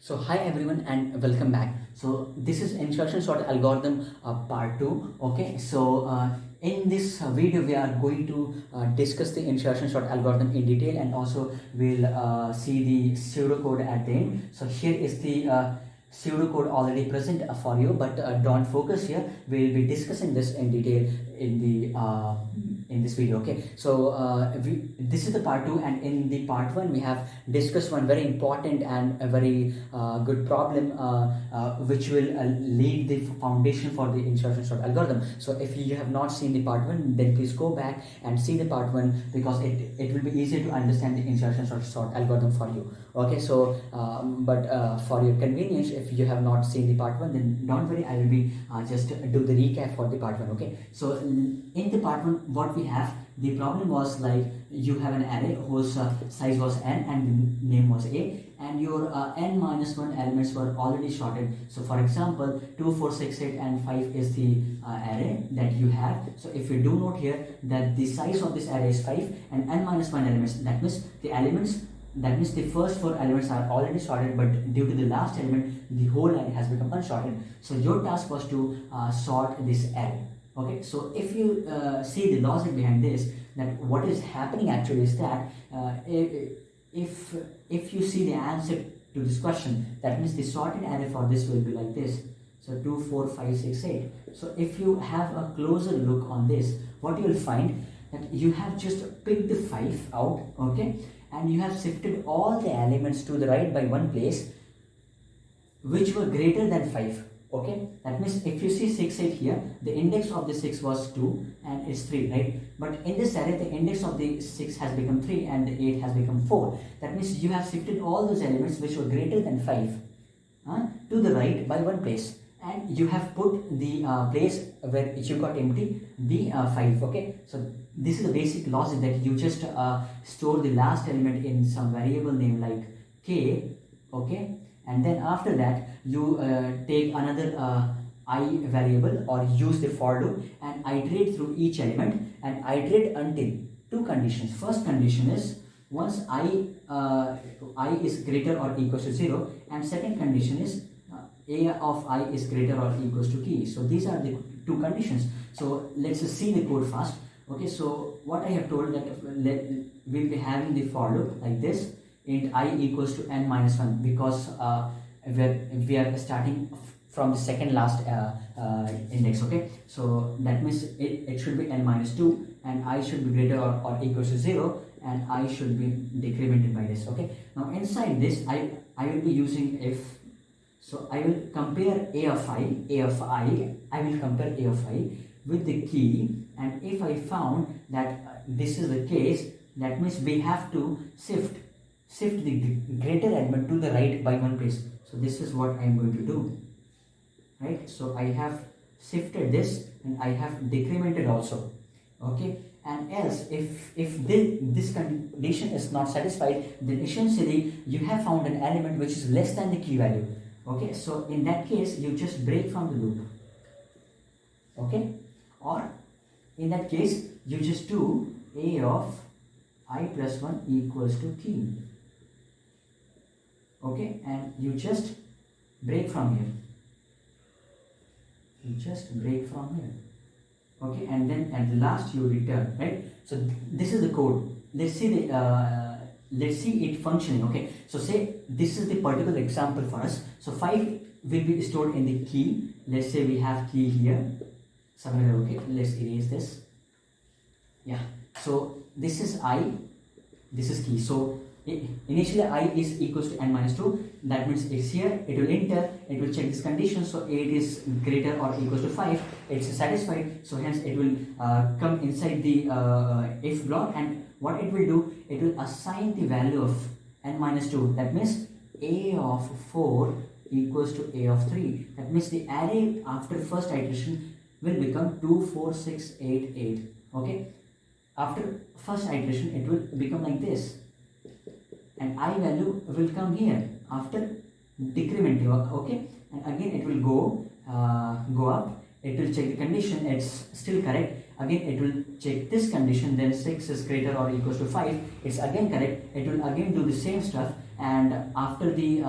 So hi everyone and welcome back. So this is Insertion Sort Algorithm part 2. Okay, so in this video we are going to discuss the Insertion Sort Algorithm in detail, and also we'll see the pseudocode at the end. So here is the pseudocode already present for you, but don't focus here. We'll be discussing this in detail in this video. Okay, so this is the part 2, and in the part 1 we have discussed one very important and a very good problem which will lead the foundation for the insertion sort algorithm. So if you have not seen the part 1, then please go back and see the part 1, because it will be easier to understand the insertion sort algorithm for you. Okay, so but for your convenience, if you have not seen the part 1, then don't worry, I will be just do the recap for the part 1. Okay, so in the part 1 what we have, the problem was like you have an array whose size was n and the name was a, and your n minus 1 elements were already sorted. So for example, 2, 4, 6, 8 and 5 is the array that you have. So if you do note here that the size of this array is 5 and n minus 1 elements, that means the first 4 elements are already sorted, but due to the last element the whole array has become unsorted. So your task was to sort this array. Okay, so if you see the logic behind this, that what is happening actually is that if you see the answer to this question, that means the sorted array for this will be like this. So 2, 4, 5, 6, 8. So if you have a closer look on this, what you will find that you have just picked the 5 out, okay, and you have shifted all the elements to the right by one place which were greater than 5. Okay, that means if you see 6, 8 here, the index of the 6 was 2 and it's 3, right? But in this array, the index of the 6 has become 3 and the 8 has become 4. That means you have shifted all those elements which were greater than 5 to the right by one place, and you have put the place where you got empty the 5. Okay, so this is the basic logic, that you just store the last element in some variable name like k. Okay, and then after that you take another I variable or use the for loop and iterate through each element and iterate until two conditions. First condition is once I is greater or equals to 0, and second condition is a of I is greater or equals to key. So these are the two conditions. So let's just see the code first. Okay, so what I have told that we'll be having the for loop like this, int I equals to n minus 1, because we are starting from the second last index. Okay, so that means it should be n minus 2 and I should be greater or equals to 0, and I should be decremented by this. Okay, now inside this I will be using if. So I will compare I will compare a of I with the key, and if I found that this is the case, that means we have to shift the greater element to the right by one place. So this is what I am going to do, right? So I have shifted this and I have decremented also. Okay, and else if this condition is not satisfied, then essentially you have found an element which is less than the key value. Okay, so in that case you just break from the loop. Okay, or in that case you just do a of I plus 1 equals to key. Okay, and you just break from here. Okay, and then at the last you return, right? So this is the code. Let's see it functioning. Okay, so say this is the particular example for us. So 5 will be stored in the key. Let's say we have key here somewhere. Okay, let's erase this. Yeah, so this is I, this is key. So initially I is equals to n minus 2. That means it's here, it will enter, it will check this condition. So 8 is greater or equals to 5, it's satisfied, so hence it will come inside the if block, and what it will do, it will assign the value of n minus 2. That means a of 4 equals to a of 3. That means the array after first iteration will become 2, 4, 6, 8, 8. Okay, after first iteration it will become like this, and I value will come here after decrementing. Okay, and again it will go up, it will check the condition, it's still correct, again it will check this condition, then 6 is greater or equals to 5, it's again correct, it will again do the same stuff, and after the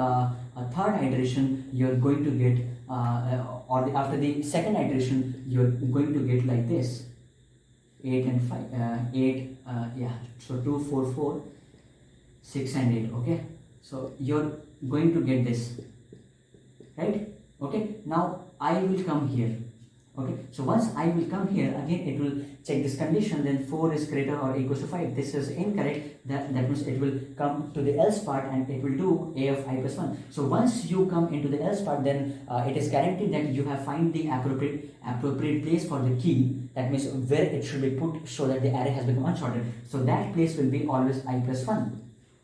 third iteration you're going to get after the second iteration you're going to get like this, 8 and 5 8 yeah, so 2 4 4 6 and 8. Okay, so you're going to get this, right? Okay, now I will come here. Okay, so once I will come here, again it will check this condition, then 4 is greater or equals to 5. This is incorrect. That means it will come to the else part and it will do a of I plus 1. So once you come into the else part, then it is guaranteed that you have find the appropriate place for the key. That means where it should be put so that the array has become unsorted. So that place will be always I plus 1.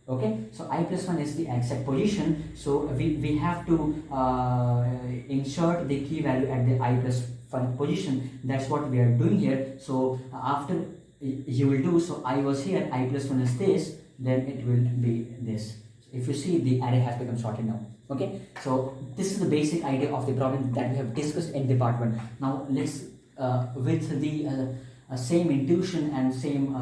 Okay, so I plus 1 is the exact position. So we have to insert the key value at the I plus 1 position. That's what we are doing here. So after you will do, so I was here, I plus 1 is this, then it will be this. If you see, the array has become sorted now. Okay, so this is the basic idea of the problem that we have discussed in the part 1. Now let's with the same intuition and same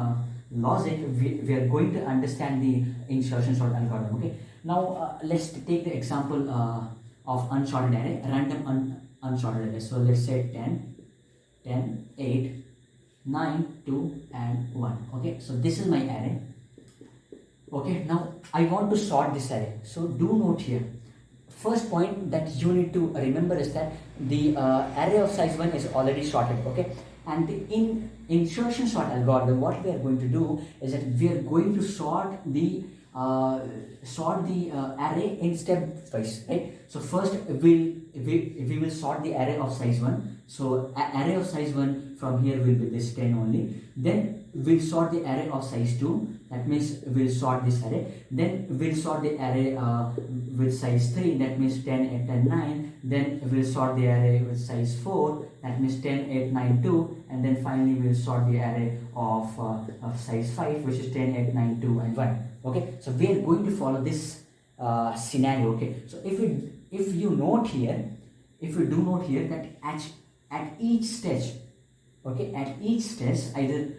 logic, we are going to understand the insertion sort algorithm. Okay, now let's take the example of unsorted array, random unsorted array. So let's say 10 8 9 2 and 1. Okay, so this is my array. Okay, now I want to sort this array. So do note here, first point that you need to remember is that the array of size 1 is already sorted. Okay, and the insertion sort algorithm, what we are going to do is that we are going to sort the array in step wise, right? So first we will sort the array of size 1. So array of size 1 from here will be this 10 only. Then we'll sort the array of size 2. That means we'll sort this array. Then we'll sort the array with size 3. That means 10 8 10 9. Then we'll sort the array with size 4. That means 10 8 9 2. And then finally we'll sort the array of size 5, which is 10 8 9 2 and 1. Okay, so we are going to follow this scenario. Okay, so if you note here, if you do note here that at each stage, okay, at each stage, either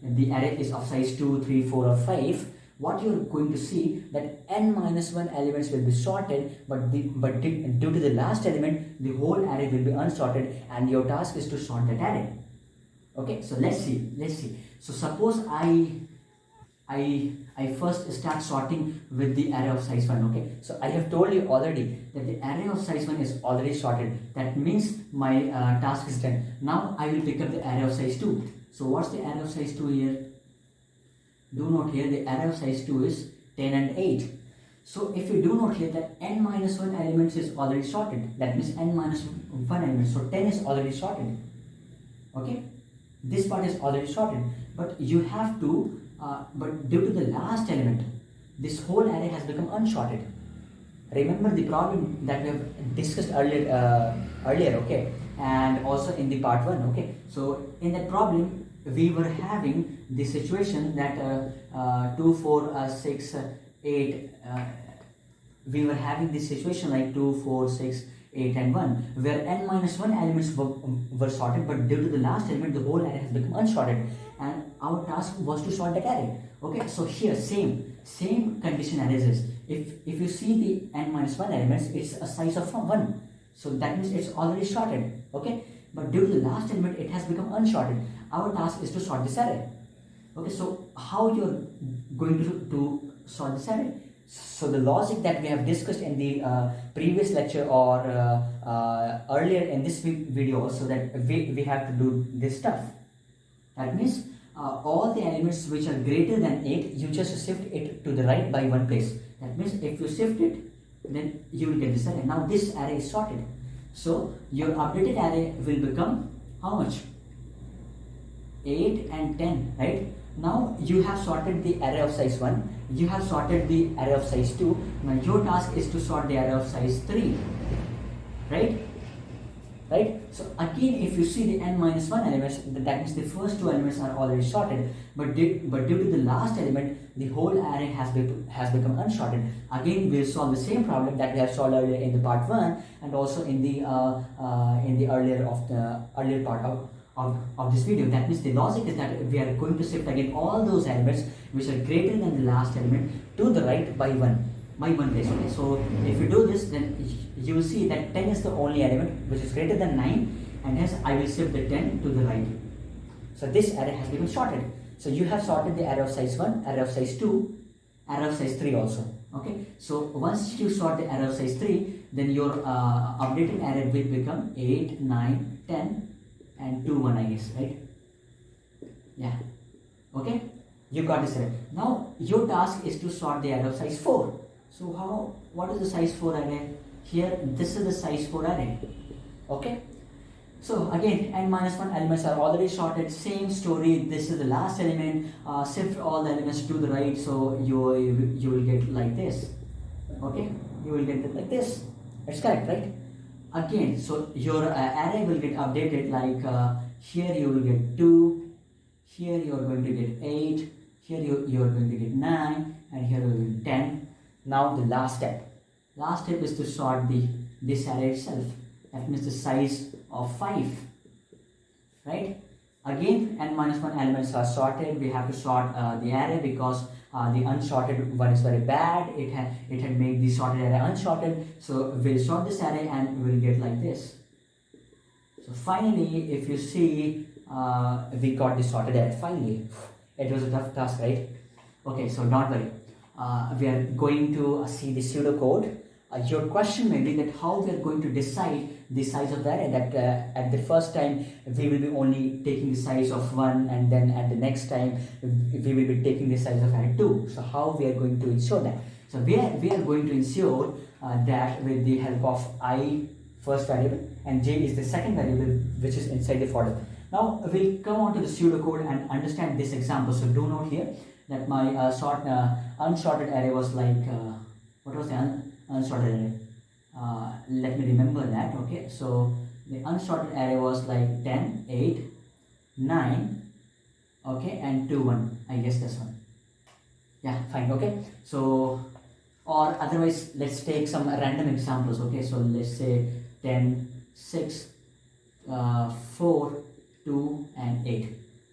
the array is of size 2 3 4 or 5, what you're going to see that n-1 elements will be sorted, but due to the last element the whole array will be unsorted, and your task is to sort that array. Okay, so let's see. So suppose I first start sorting with the array of size 1. Okay, so I have told you already that the array of size 1 is already sorted. That means my task is done. Now I will pick up the array of size 2. So what's the array of size 2 here? Do note here the array of size 2 is 10 and 8. So if you do note here that n-1 elements is already sorted, that means n-1 elements. So 10 is already sorted. Okay, this part is already sorted, but you have to but due to the last element, this whole array has become unsorted. Remember the problem that we have discussed earlier, okay, and also in the part 1. Okay, so in that problem we were having the situation that 2 4 6 8 we were having this situation like 2 4 6 8 and 1, where n-1 elements were sorted, but due to the last element the whole array has become unsorted, and our task was to sort that array. Okay, so here same condition arises. If you see the n-1 elements, it's a size of 1, so that means it's already sorted. Okay, but due to the last element it has become unsorted. Our task is to sort this array. Okay, so how you're going to sort this array? So the logic that we have discussed in the previous lecture or earlier in this video, so that we have to do this stuff. That means all the elements which are greater than 8, you just shift it to the right by 1 place. That means if you shift it, then you will get this array. Now this array is sorted. So your updated array will become how much? 8 and 10, right? Now you have sorted the array of size 1, you have sorted the array of size 2. Now your task is to sort the array of size 3, right? So again, if you see the n-1 elements, that means the first 2 elements are already sorted, but due to the last element, the whole array has become unsorted. Again, we'll solve the same problem that we have solved earlier in the part 1 and also in the earlier part of this video. That means the logic is that we are going to shift again all those elements which are greater than the last element to the right by 1. by one place. Okay, so if you do this, then you will see that 10 is the only element which is greater than 9, and hence I will shift the 10 to the right. So this array has become sorted. So you have sorted the array of size 1, array of size 2, array of size 3 also. Okay, so once you sort the array of size 3, then your updated array will become 8, 9, 10 and 2, 1, I guess, right? Yeah. Okay, you got this array. Now your task is to sort the array of size 4. So what is the size 4 array? Here, this is the size 4 array. Okay. So again, n minus 1 elements are already sorted. Same story. This is the last element. Shift all the elements to the right, so you will get like this. Okay, you will get it like this. That's correct, right? Again, so your array will get updated. Like here you will get 2. Here you are going to get 8. Here you are going to get 9, and here you will get 10. Now the last step. Last step is to sort this array itself. That means the size of 5, right? Again, n minus 1 elements are sorted. We have to sort the array because the unsorted one is very bad. It had made the sorted array unsorted. So we'll sort this array and we'll get like this. So finally, if you see, we got the sorted array. Finally, it was a tough task, right? Okay, so don't worry. We are going to see the pseudocode. Your question may be that how we are going to decide the size of the array. That at the first time we will be only taking the size of 1, and then at the next time we will be taking the size of array 2. So how we are going to ensure that? So we are going to ensure that with the help of I, first variable, and j is the second variable which is inside the for loop. Now we'll come on to the pseudocode and understand this example. So do note here that my unsorted array was like what was the unsorted array? Let me remember that. Okay, so the unsorted array was like 10, 8, 9, okay, and 2, 1. I guess this one. Yeah, fine. Okay, so or otherwise let's take some random examples. Okay, so let's say 10, 6, 4, 2, and 8.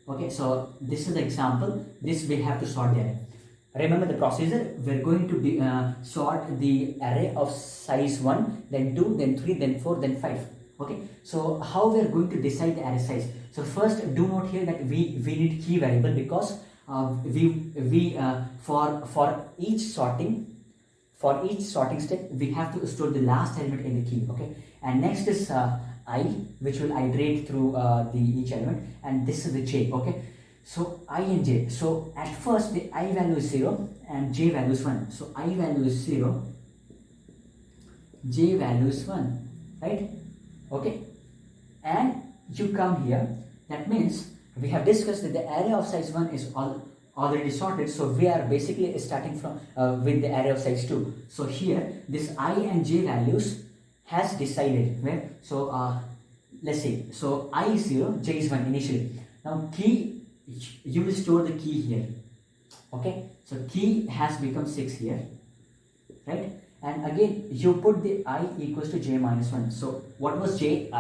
Okay, so this is the example. This we have to sort the array. Remember the procedure. We're going to sort the array of size 1, then 2, then 3, then 4, then 5. Okay, so how we are going to decide the array size? So first, do note here that we need key variable because for each sorting step we have to store the last element in the key. Okay, and next is I, which will iterate through each element, and this is the j. Okay. So I and j. So at first the I value is 0 and j value is 1. So I value is 0, j value is 1, right? Okay. And you come here. That means we have discussed that the array of size 1 is already sorted. So we are basically starting from with the array of size 2. So here this I and j values has decided where. So let's see. So I is 0, j is 1 initially. Now key, you will store the key here. Okay, so key has become 6 here, right? And again you put the I equals to j minus 1. So what was j?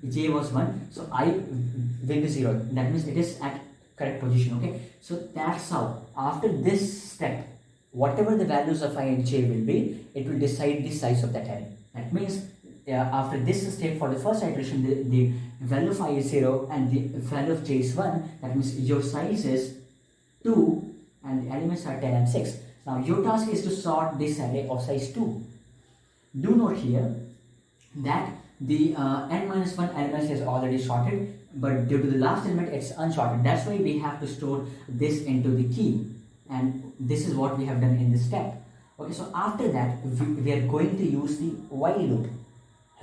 J was 1, so I will be 0. That means it is at correct position. Okay, so that's how after this step, whatever the values of I and j will be, it will decide the size of that array. That means after this step, for the first iteration, the value of I is 0 and the value of j is 1. That means your size is 2 and the elements are 10 and 6. Now your task is to sort this array of size 2. Do note here that the n minus 1 elements is already sorted, but due to the last element it's unsorted. That's why we have to store this into the key, and this is what we have done in this step. Okay, so after that we are going to use the while loop.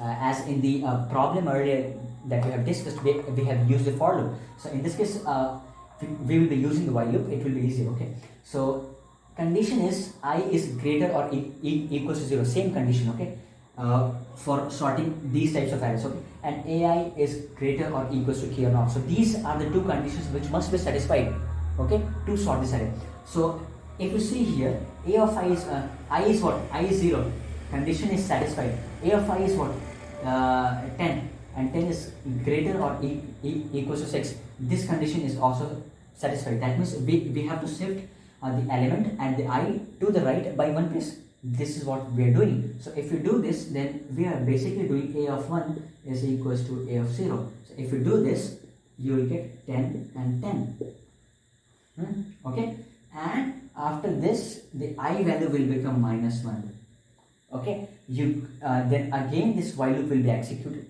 As in the problem earlier that we have discussed, we have used the for loop. So in this case, we will be using the while loop. It will be easy. Okay. So condition is I is greater or equals to 0. Same condition. Okay. For sorting these types of arrays. Okay. And AI is greater or equals to key or not. So these are the two conditions which must be satisfied. Okay. To sort this array. So if you see here, A of I is what? I is 0. Condition is satisfied. A of I is what? 10, and 10 is greater or equals to 6. This condition is also satisfied. That means we have to shift the element and the I to the right by one place. This is what we are doing. So if you do this, then we are basically doing a of 1 is equals to a of 0. So if you do this, you will get 10 and 10. Okay, and after this the I value will become minus 1. Okay, then again this while loop will be executed.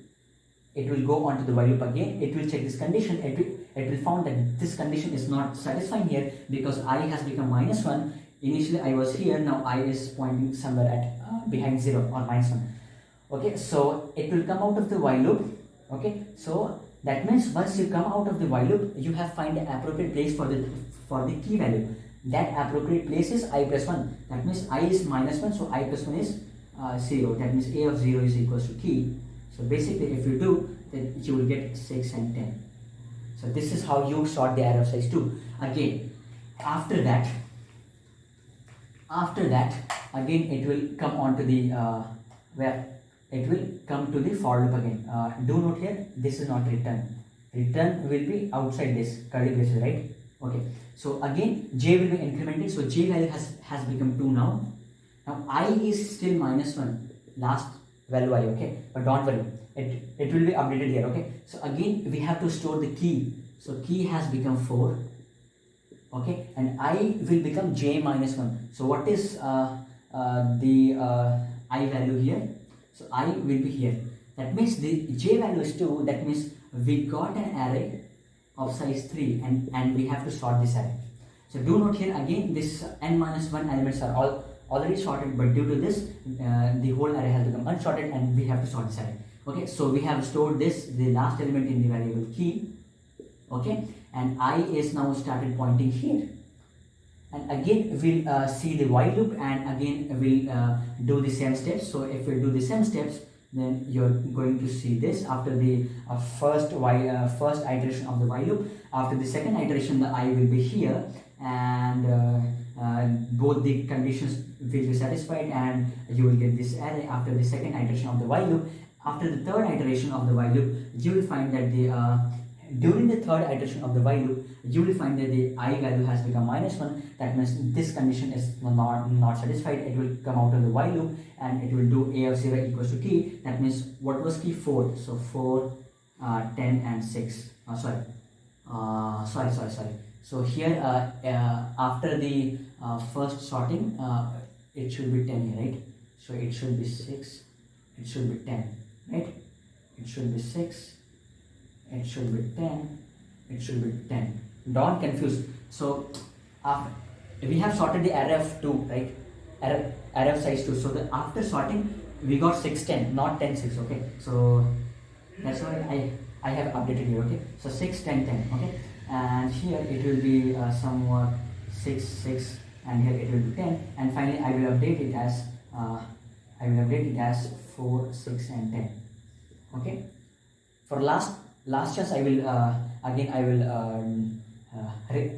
It will go on to the while loop again. It will check this condition. It will found that this condition is not satisfying here because I has become minus 1. Initially I was here, now I is pointing somewhere at behind 0 or minus 1. Okay, so it will come out of the while loop. Okay, so that means once you come out of the while loop, you have find the appropriate place for the key value. That appropriate place is I plus 1. That means I is minus 1, so I plus 1 is 0. That means a of 0 is equals to key. So basically if you do, then you will get 6 and 10. So this is how you sort the array of size 2. Again, after that again it will come on to the where it will come to the for loop again. Do note here, this is not return. Return will be outside this curly braces, right? Okay, so again j will be incrementing, so j value has become 2 now. Now I is still minus 1, last value I, okay, but don't worry, it will be updated here. Okay, so again we have to store the key. So key has become 4. Okay, and I will become j minus 1. So what is the I value here? So I will be here. That means the j value is 2. That means we got an array of size 3 and we have to sort this array. So do note here again, this n minus 1 elements are all already sorted, but due to this the whole array has become unsorted and we have to sort this array. Okay, so we have stored this, the last element in the variable key. Okay, and I is now started pointing here, and again we'll see the while loop, and again we'll do the same steps. So if we do the same steps, then you're going to see this after the first iteration of the while loop. After the second iteration, the I will be here, and both the conditions will be satisfied and you will get this array after the second iteration of the while loop. After the third iteration of the while loop, you will find that during the third iteration of the while loop, you will find that the I value has become minus 1. That means this condition is not satisfied. It will come out of the while loop and it will do a of 0 equals to key. That means what was key? 4. So 4, 10 and 6. Sorry. So here after the first sorting, it should be 10 here, right? So it should be 6, it should be 10, right? It should be 6, it should be 10, it should be 10. Don't confuse. So we have sorted the array of 2, right? Array of size 2. So after sorting, we got 6, 10, not 10, 6. Okay, so that's why I have updated here. Okay, so 6, 10, 10. Okay, and here it will be somewhat 6, 6, and here it will be 10. And finally, I will update it as 4, 6, and 10. Okay. For last chance, I will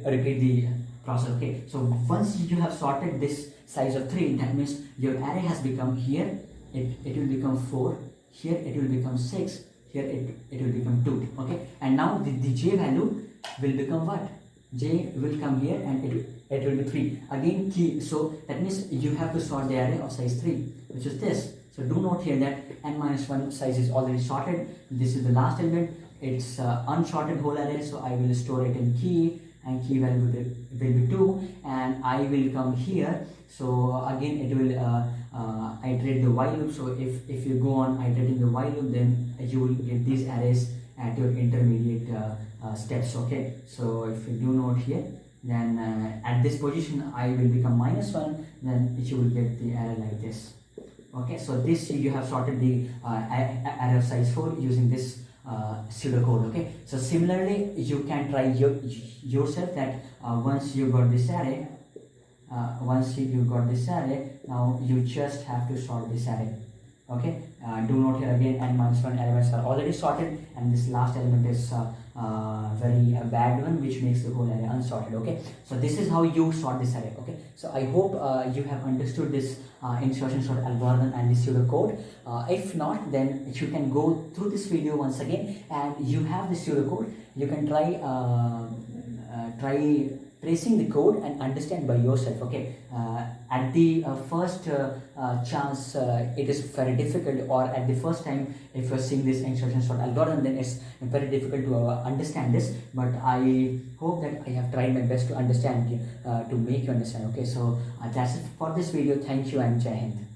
repeat the process. Okay, so once you have sorted this size of 3, that means your array has become here, it will become 4, here it will become 6, here it will become 2. Okay, and now the j value will become what? J will come here and it will be 3. Again key, so that means you have to sort the array of size 3, which is this. So do note here that n minus 1 size is already sorted. This is the last element. It's unsorted whole array, so I will store it in key, and key value will be 2, and I will come here. So again it will iterate the while loop. So if you go on iterating the while loop, then you will get these arrays at your intermediate steps. Okay, so if you do note here, then at this position I will become minus 1, then you will get the array like this. Okay, so this you have sorted the array of size 4 using this pseudo code. Okay, so similarly you can try yourself that once you got this array, now you just have to sort this array. Okay, do note here again n minus 1 elements are already sorted, and this last element is very bad one, which makes the whole array unsorted. Okay, so this is how you sort this array. Okay, so I hope you have understood this insertion sort algorithm and the pseudo code. If not, then you can go through this video once again, and you have the pseudo code. You can try tracing the code and understand by yourself. Okay, at the first chance it is very difficult, or at the first time if you're seeing this insertion sort algorithm, then it's very difficult to understand this, but I hope that I have tried my best to understand to make you understand. Okay, so that's it for this video. Thank you and Jai Hind.